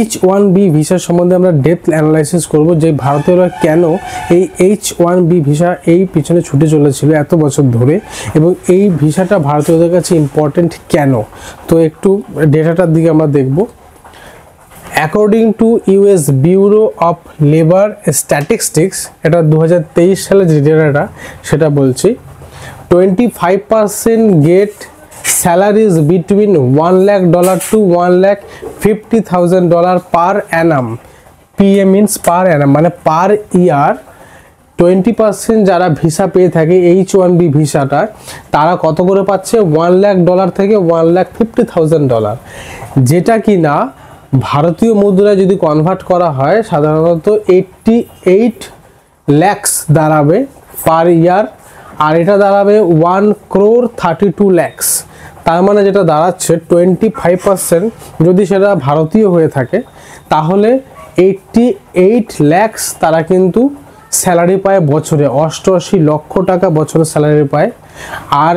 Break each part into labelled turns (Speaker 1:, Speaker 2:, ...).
Speaker 1: H1B visa সম্বন্ধে আমরা depth analysis করব, যে ভারতীয়রা কেন এই H1B ভিসা এই পিছনে ছুটে চলেছিল এত বছর ধরে, এবং এই ভিসাটা ভারতীয়দের কাছে ইম্পর্টেন্ট কেন। তো একটু ডেটাটার দিকে আমরা দেখব। According to US bureau of labour statistics, এটা 2023 সালের যে ডেটাটা সেটা বলছি, 25% gate salaries between $1 lakh to $1,50,000 per annum. PA means per annum, মানে পার ইয়ার 20% যারা ভিসা পেয়ে থাকে H1B ভিসাটা, তারা কত করে পাচ্ছে? $1 lakh থেকে $1,50,000, যেটা কি না ভারতীয় মুদ্রায় যদি কনভার্ট করা হয় সাধারণত 88 lakhs দাঁড়াবে পার ইয়ার, আর এটা দাঁড়াবে 1,32 lakhs। তার মানে যেটা দাঁড়াচ্ছে 25% যদি সেটা ভারতীয় হয়ে থাকে তাহলে 88 lakhs তারা কিন্তু স্যালারি পায় বছরে, 88 লক্ষ টাকা বছরে স্যালারি পায়। আর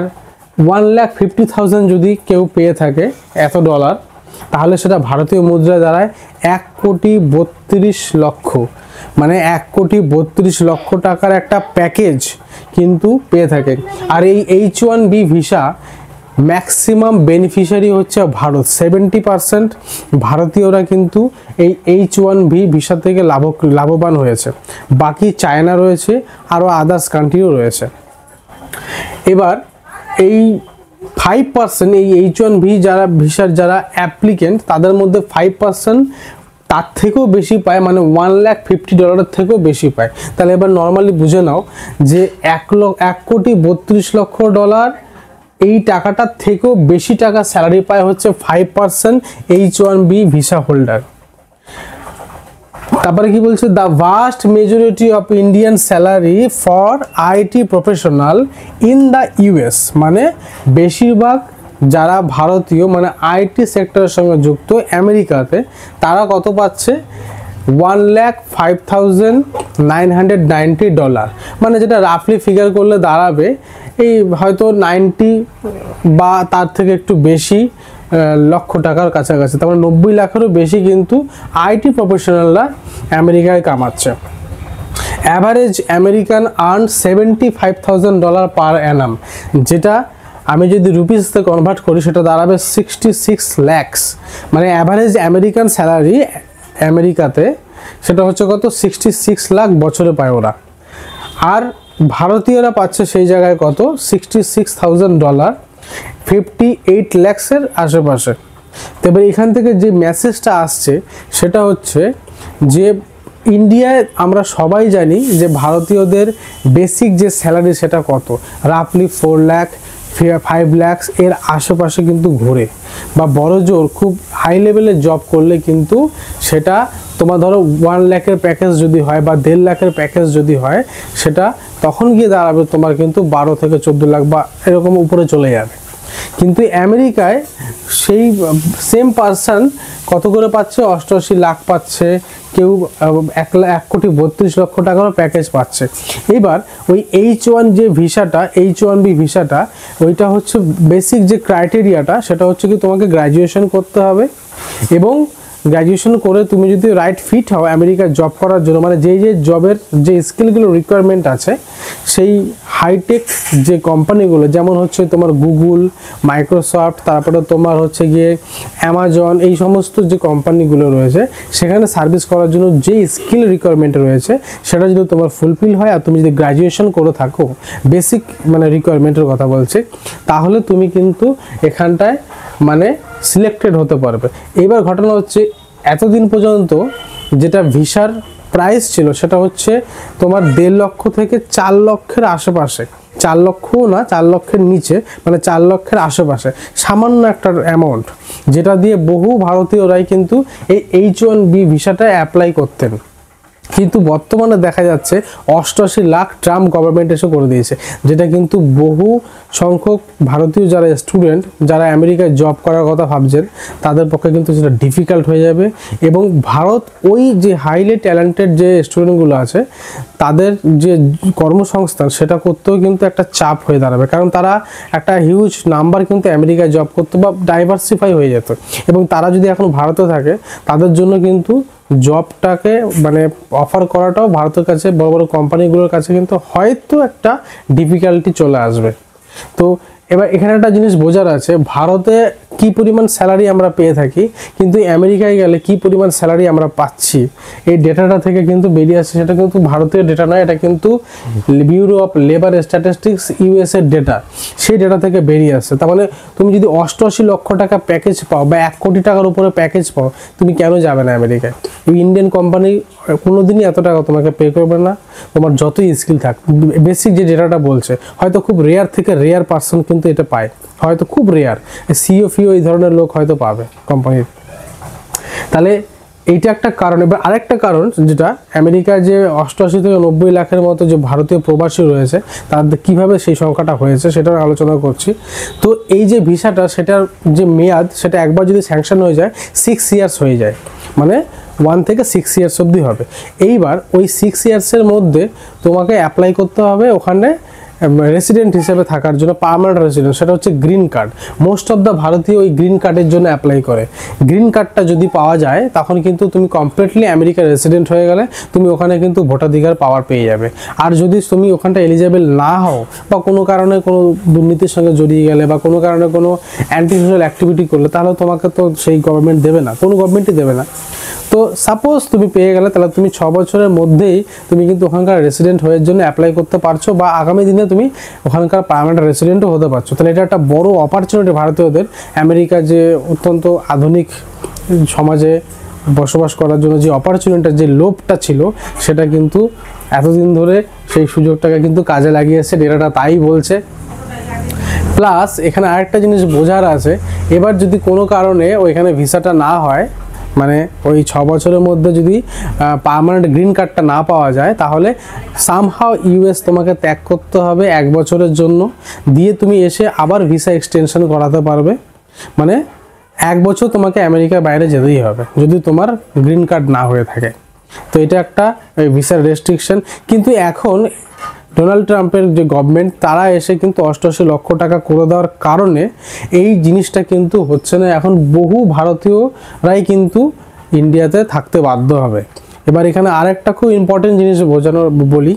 Speaker 1: 1,50,000 যদি কেউ পেয়ে থাকে এত ডলার, তাহলে সেটা ভারতীয় মুদ্রায় দাঁড়ায় 1,32,00,000, মানে 1,32,00,000 টাকার একটা প্যাকেজ কিন্তু পেয়ে থাকে। আর এই H1B ভিসা ম্যাক্সিমাম বেনিফিশিয়ারি হচ্ছে ভারত, 70% ভারতীয়রা কিন্তু এই H1B ভিসা থেকে লাভবান হয়েছে। বাকি চায়না রয়েছে, আরও আদার্স কান্ট্রিও রয়েছে। এবার এই 5% এই H1B যারা ভিসার যারা অ্যাপ্লিকেন্ট, তাদের মধ্যে 5% তার থেকেও বেশি পায়, মানে $1,50,000 থেকেও বেশি পায়। তাহলে এবার নর্মালি বুঝে নাও যে $1,32,00,000 এই টাকাটার থেকেও বেশি টাকা স্যালারি পায় হচ্ছে 5% H1B ভিসা হোল্ডার। তারপরে কি বলছে? The vast majority of Indian salary for IT professional in the US, মানে বেশিরভাগ যারা ভারতীয় মানে IT সেক্টরের সঙ্গে যুক্ত আমেরিকাতে, তারা কত পাচ্ছে? $1,05,990, মানে যেটা রাফলি ফিগার করলে দাঁড়াবে এই হয়তো 90 বা তার থেকে একটু বেশি লক্ষ টাকার কাছাকাছি। তারপরে 90 লাখেরও বেশি কিন্তু IT প্রফেশনালরা আমেরিকায় কামাচ্ছে। অ্যাভারেজ আমেরিকান আর্ন $75,000 পার অ্যানাম, যেটা আমি যদি রুপিসতে কনভার্ট করি সেটা দাঁড়াবে 66 lakhs, মানে অ্যাভারেজ আমেরিকান স্যালারি আমেরিকাতে সেটা হচ্ছে কত? 66 লাখ বছরে পায় ওরা। আর ভারতীয়রা পাচ্ছে সেই জায়গায় কত? $66,000, 58 lakhs-এর আশেপাশে। তবে এখান থেকে যে মেসেজটা আসছে সেটা হচ্ছে যে ইন্ডিয়ায় আমরা সবাই জানি যে ভারতীয়দের বেসিক যে স্যালারি সেটা কত, রাফলি 4 লাখ 5 lakhs এর আশেপাশে কিন্তু ঘোরে, বা বড় জোর খুব হাই লেভেলের জব করলে কিন্তু সেটা তোমার ধরো 1 লাখের প্যাকেজ যদি হয় বা 1.5 লাখের প্যাকেজ যদি হয়, সেটা তখন গিয়ে দাঁড়াবে তোমার কিন্তু 12 থেকে 14 লাখ বা এরকম উপরে চলে যাবে। কিন্তু আমেরিকায় সেই সেম পারসন কত করে পাচ্ছে? 88 লাখ পাচ্ছে, কেউ 1,32,00,000 টাকারও প্যাকেজ পাচ্ছে। এবার ওই H1 যে ভিসাটা, H1B ভিসাটা, ওইটা হচ্ছে বেসিক যে ক্রাইটেরিয়াটা সেটা হচ্ছে কি তোমাকে গ্র্যাজুয়েশন করতে হবে, এবং গ্র্যাজুয়েশন করে তুমি যদি রাইট ফিট হও আমেরিকায় জব করার জন্য, মানে যে জবের যে স্কিলগুলো রিকোয়ারমেন্ট আছে সেই হাইটেক যে কোম্পানিগুলো, যেমন হচ্ছে তোমার গুগল, মাইক্রোসফট, তারপরে তোমার হচ্ছে গিয়ে অ্যামাজন, এই সমস্ত যে কোম্পানিগুলো রয়েছে সেখানে সার্ভিস করার জন্য যে স্কিল রিকোয়ারমেন্ট রয়েছে সেটা যদি তোমার ফুলফিল হয় আর তুমি যদি গ্র্যাজুয়েশন করে থাকো, বেসিক মানে রিকোয়ারমেন্টের কথা বলছি, তাহলে তুমি কিন্তু এখানটায় মানে সিলেক্টেড হতে পারবে। এবার ঘটনা হচ্ছে এতদিন পর্যন্ত যেটা ভিসার প্রাইস ছিল সেটা হচ্ছে তোমার 1.5 লক্ষ থেকে 4 লক্ষের আশেপাশে, 4 লক্ষও না, 4 লক্ষের নিচে, মানে 4 লক্ষের আশেপাশে সামান্য একটা অ্যামাউন্ট, যেটা দিয়ে বহু ভারতীয়রাই কিন্তু এই H1B ভিসাটা অ্যাপ্লাই করতেন। কিন্তু বর্তমানে দেখা যাচ্ছে 88 লাখ ট্রাম্প গভর্নমেন্ট এসে করে দিয়েছে, যেটা কিন্তু বহু সংখ্যক ভারতীয় যারা স্টুডেন্ট যারা আমেরিকায় জব করার কথা ভাবছেন তাদের পক্ষে কিন্তু সেটা ডিফিকাল্ট হয়ে যাবে। এবং ভারত ওই যে হাইলি ট্যালেন্টেড যে স্টুডেন্টগুলো আছে তাদের যে কর্মসংস্থান সেটা করতেও কিন্তু একটা চাপ হয়ে দাঁড়াবে, কারণ তারা একটা হিউজ নাম্বার কিন্তু আমেরিকায় জব করতো বা ডাইভার্সিফাই হয়ে যেত, এবং তারা যদি এখন ভারতে থাকে তাদের জন্য কিন্তু জবটাকে মানে অফার করাটাও ভারতের কাছে বড় বড় কোম্পানিগুলোর কাছে কিন্তু হয়তো একটা ডিফিকাল্টি চলে আসবে। তো এবার এখানে একটা জিনিস বোঝার আছে, ভারতে কি পরিমাণ স্যালারি আমরা পেয়ে থাকি কিন্তু আমেরিকায় গেলে কি পরিমাণ স্যালারি আমরা পাচ্ছি এই ডেটাটা থেকে কিন্তু বেরিয়ে আসছে। সেটা কিন্তু ভারতীয় ডেটা নয়, এটা কিন্তু bureau of labour statistics US এর ডেটা, সেই ডেটা থেকে বেরিয়ে আসছে। তার মানে তুমি যদি 88 লক্ষ টাকা প্যাকেজ পাও বা 1 কোটি টাকার উপরে প্যাকেজ পাও, তুমি কেন যাবে না আমেরিকায়? ইন্ডিয়ান কোম্পানি কোনোদিনই এত টাকা তোমাকে পে করবে না, তোমার যতই স্কিল থাক। বেসিক যে ডেটাটা বলছে হয়তো খুব রেয়ার থেকে রেয়ার পার্সন কিন্তু এটা পায়, হয়তো খুব রেয়ার সিও ফিও এই ধরনের লোক হয়তো পাবে কোম্পানির। তাহলে এইটা একটা কারণ। এবার আরেকটা কারণ যেটা আমেরিকার যে 88 থেকে 90 লাখের মতো যে ভারতীয় প্রবাসী রয়েছে তাদের কিভাবে সেই সংখ্যাটা হয়েছে সেটা আলোচনা করছি। তো এই যে ভিসাটা সেটার যে মেয়াদ সেটা একবার যদি স্যাংশন হয়ে যায় 6 ইয়ার্স হয়ে যায়, মানে 1 থেকে 6 ইয়ার্স অবধি হবে। এইবার ওই 6 ইয়ার্সের মধ্যে তোমাকে অ্যাপ্লাই করতে হবে ওখানে রেসিডেন্ট হিসেবে থাকার জন্য, পার্মানেন্ট রেসিডেন্ট, সেটা হচ্ছে green card. Most of the ভারতীয় ওই গ্রিন কার্ডের জন্য অ্যাপ্লাই করে। গ্রিন কার্ডটা যদি পাওয়া যায় তখন কিন্তু তুমি কমপ্লিটলি আমেরিকার রেসিডেন্ট হয়ে গেলে তুমি ওখানে কিন্তু ভোটাধিকার পাওয়ার পেয়ে যাবে। আর যদি তুমি ওখানটা এলিজেবল না হও বা কোনো কারণে কোনো দুর্নীতির সঙ্গে জড়িয়ে গেলে বা কোনো কারণে কোনো অ্যান্টি সোশ্যাল অ্যাক্টিভিটি করলে তাহলে তোমাকে তো সেই গভর্নমেন্ট দেবে না, কোনো গভর্নমেন্টই দেবে না। তো সাপোজ তুমি পেয়ে গেলে তাহলে তুমি 6 বছরের মধ্যেই তুমি কিন্তু ওখানকার রেসিডেন্ট হওয়ার জন্য অ্যাপ্লাই করতে পারছো বা আগামী দিনে তুমি ওখানকার পার্মানেন্ট রেসিডেন্টও হতে পারছো। তাহলে এটা একটা বড় অপরচুনিটি ভারতীয়দের আমেরিকা যে অত্যন্ত আধুনিক সমাজে বসবাস করার জন্য যে অপরচুনিটিটা যে লোভটা ছিল সেটা কিন্তু এতদিন ধরে সেই সুযোগটাকে কিন্তু কাজে লাগিয়েছে, ডেটাটা তাই বলছে। প্লাস এখানে আরেকটা জিনিস বোঝার আছে, এবার যদি কোনো কারণে ওইখানে ভিসাটা না হয়, মানে ওই 6 বছরের মধ্যে যদি পার্মানেন্ট গ্রিন কার্ডটা না পাওয়া যায় তাহলে সামহাও ইউএস তোমাকে ত্যাগ করতে হবে 1 বছরের জন্য, দিয়ে তুমি এসে আবার ভিসা এক্সটেনশন করাতে পারবে। মানে 1 বছর তোমাকে আমেরিকার বাইরে যেতেই হবে যদি তোমার গ্রিন কার্ড না হয়ে থাকে। তো এটা একটা ভিসার রেস্ট্রিকশন। কিন্তু এখন ডোনাল্ড ট্রাম্পের যে গভর্নমেন্ট তারা এসে কিন্তু 88 লক্ষ টাকা করে দেওয়ার কারণে এই জিনিসটা কিন্তু হচ্ছে না। এখন বহু ভারতীয়রাই কিন্তু ইন্ডিয়াতে থাকতে বাধ্য হবে। এবার এখানে আরেকটা খুব ইম্পর্টেন্ট জিনিস বোঝানোর বলি,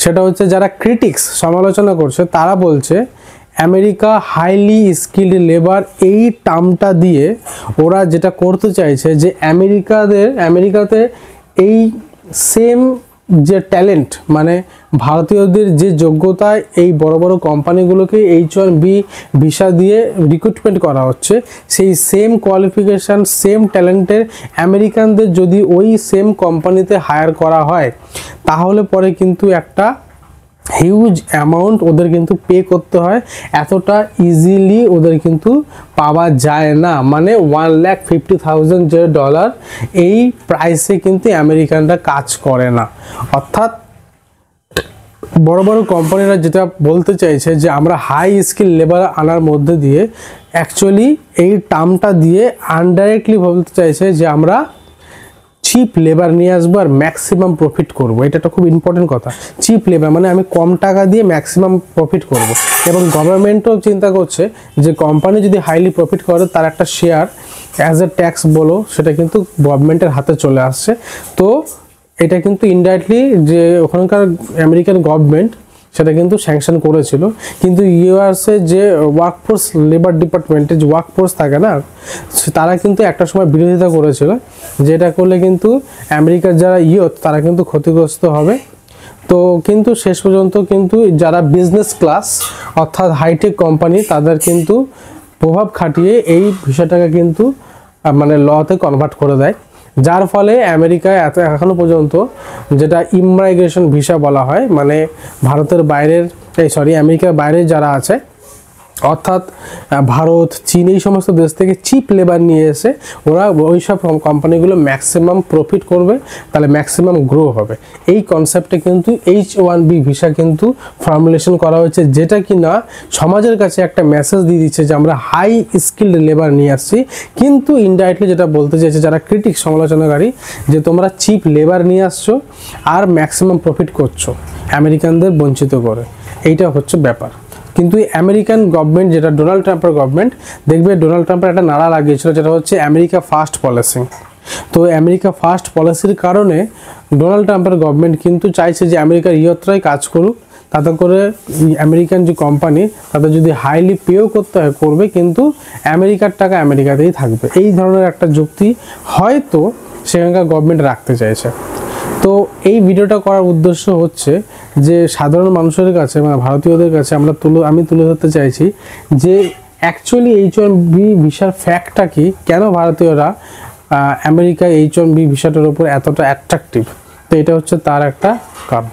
Speaker 1: সেটা হচ্ছে যারা ক্রিটিক্স সমালোচনা করছে তারা বলছে আমেরিকা হাইলি স্কিল্ড লেবার, এই টার্মটা দিয়ে ওরা যেটা করতে চাইছে যে আমেরিকাতে এই সেম যে ট্যালেন্ট মানে ভারতীয়দের যে যোগ্যতায় এই বড় বড় কোম্পানিগুলোকে H1B ভিসা দিয়ে রিক্রুটমেন্ট করা হচ্ছে, সেই সেম কোয়ালিফিকেশান সেম ট্যালেন্টের আমেরিকানদের যদি ওই সেম কোম্পানিতে হায়ার করা হয় তাহলে পরে কিন্তু একটা হিউজ অ্যামাউন্ট ওদের কিন্তু পে করতে হয়, এতটা ইজিলি ওদের কিন্তু পাওয়া যায় না। মানে $1,50,000 যে ডলার এই প্রাইসে কিন্তু আমেরিকানরা কাজ করে না। অর্থাৎ বড় বড় কোম্পানিরা যেটা বলতে চাইছে যে আমরা হাই স্কিল লেবার আনার মধ্যে দিয়ে অ্যাকচুয়ালি এই টার্মটা দিয়ে আনডাইরেক্টলি বলতে চাইছে যে আমরা চিপ লেবার নিয়ে আসবো আর ম্যাক্সিমাম প্রফিট করব। এটা একটা খুব ইম্পর্টেন্ট কথা, চিপ লেবার মানে আমি কম টাকা দিয়ে ম্যাক্সিমাম প্রফিট করব। এবং গভর্নমেন্টও চিন্তা করছে যে কোম্পানি যদি হাইলি প্রফিট করে তার একটা শেয়ার অ্যাজ এ ট্যাক্স বলো সেটা কিন্তু গভর্নমেন্টের হাতে চলে আসছে। তো এটা কিন্তু ইনডাইরেক্টলি যে ওখানকার আমেরিকান গভর্নমেন্ট সেটা কিন্তু স্যাংশন করেছিল। কিন্তু ইউএসএ যে ওয়ার্কফোর্স লেবার ডিপার্টমেন্টের যে ওয়ার্কফোর্স থাকে না, তারা কিন্তু একটা সময় বিরোধিতা করেছিল, যেটা করলে কিন্তু আমেরিকার যারা ইয়ুথ তারা কিন্তু ক্ষতিগ্রস্ত হবে। তো কিন্তু শেষ পর্যন্ত কিন্তু যারা বিজনেস ক্লাস অর্থাৎ হাইটেক কোম্পানি তাদের কিন্তু প্রভাব খাটিয়ে এই ভিসাটাকে কিন্তু মানে লতে কনভার্ট করে দেয়, যার ফলে আমেরিকায় এখনো পর্যন্ত যেটা ইমিগ্রেশন ভিসা বলা হয়, মানে ভারতের বাইরের আমেরিকার বাইরে যারা আছে অর্থাৎ ভারত, চীন এই সমস্ত দেশ থেকে চিপ লেবার নিয়ে এসে ওরা ওই সব কোম্পানিগুলো ম্যাক্সিমাম প্রফিট করবে, তাহলে ম্যাক্সিমাম গ্রো হবে। এই কনসেপ্টে কিন্তু H1B ভিসা কিন্তু ফর্মুলেশন করা হয়েছে, যেটা কি না সমাজের কাছে একটা মেসেজ দিয়ে দিচ্ছে যে আমরা হাই স্কিল্ড লেবার নিয়ে আসছি, কিন্তু ইনডাইরেক্টলি যেটা বলতে চাইছে যারা ক্রিটিক, সমালোচনাকারী, যে তোমরা চিপ লেবার নিয়ে আসছো আর ম্যাক্সিমাম প্রফিট করছো আমেরিকানদের বঞ্চিত করে। এইটা হচ্ছে ব্যাপার। কিন্তু আমেরিকান গভর্নমেন্ট, যেটা ডোনাল্ড ট্রাম্পের গভর্নমেন্ট, দেখবে ডোনাল্ড ট্রাম্পের একটা নাড়া লাগিয়েছিল, যেটা হচ্ছে আমেরিকা ফার্স্ট পলিসি। তো আমেরিকা ফার্স্ট পলিসির কারণে ডোনাল্ড ট্রাম্পের গভর্নমেন্ট কিন্তু চাইছে যে আমেরিকার ইয়ত্রায় কাজ করুক, তাতে করে আমেরিকান যে কোম্পানি তাদের যদি হাইলি পেও করতে হয় করবে, কিন্তু আমেরিকার টাকা আমেরিকাতেই থাকবে। এই ধরনের একটা যুক্তি হয়তো সেখানকার গভর্নমেন্ট রাখতে চাইছে। তো এই ভিডিওটা করার উদ্দেশ্য হচ্ছে যে সাধারণ মানুষের কাছে, মানে ভারতীয়দের কাছে আমি তুলে ধরতে চাইছি যে অ্যাকচুয়ালি H1B ভিসার ফ্যাক্টটা কি, কেন ভারতীয়রা আমেরিকায় H1B ভিসাটার উপর এতটা অ্যাট্রাকটিভ। তো এটা হচ্ছে তার একটা কারণ।